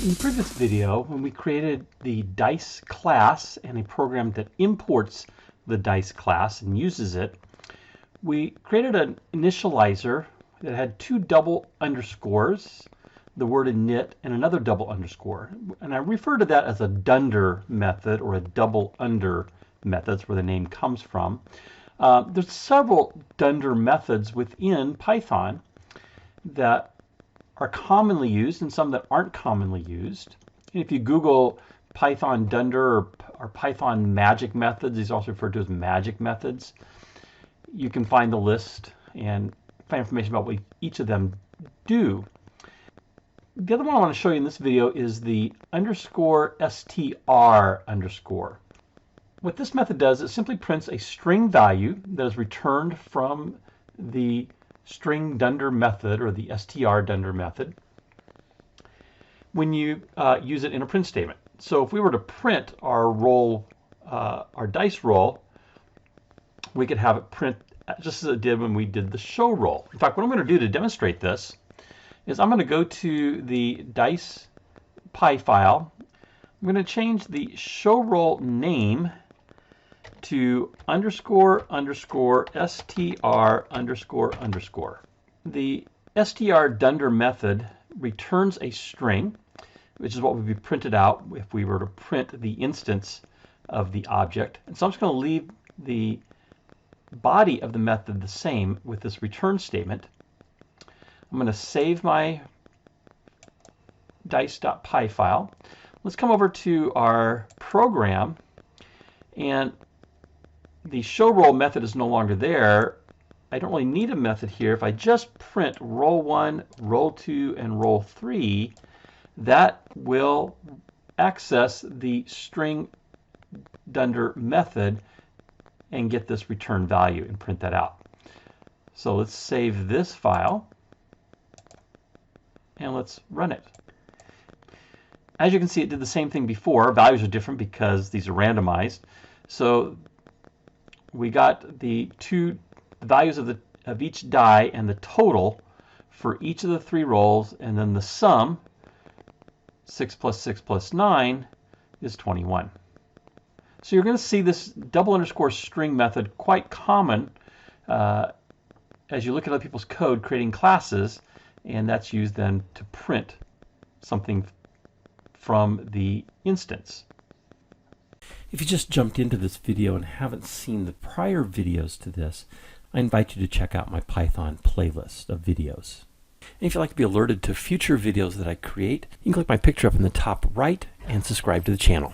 In the previous video, when we created the dice class and a program that imports the dice class and uses it, we created an initializer that had two double underscores, the word init, and another double underscore. And I refer to that as a dunder method or a double under method. That's where the name comes from. There's several dunder methods within Python that are commonly used and some that aren't commonly used. And if you Google Python dunder or Python magic methods, these are also referred to as magic methods, you can find the list and find information about what each of them do. The other one I want to show you in this video is the underscore str underscore. What this method does is simply prints a string value that is returned from the string dunder method or the str dunder method when you use it in a print statement. So if we were to print our roll, our dice roll, we could have it print just as it did when we did the show roll. In fact, what I'm going to do to demonstrate this is I'm going to go to the dice py file. I'm going to change the show roll name to underscore underscore str underscore underscore. The str dunder method returns a string, which is what would be printed out if we were to print the instance of the object. And so I'm just going to leave the body of the method the same with this return statement. I'm going to save my dice.py file. Let's come over to our program, and the show roll method is no longer there. I don't really need a method here. If I just print roll 1, roll 2, and roll 3, that will access the string dunder method and get this return value and print that out. So let's save this file and let's run it. As you can see, it did the same thing before. Values are different because these are randomized. So we got the two values of each die and the total for each of the three rolls, and then the sum, 6 plus 6 plus 9, is 21. So you're going to see this double underscore string method quite common as you look at other people's code creating classes, and that's used then to print something from the instance. If you just jumped into this video and haven't seen the prior videos to this, I invite you to check out my Python playlist of videos. And if you'd like to be alerted to future videos that I create, you can click my picture up in the top right and subscribe to the channel.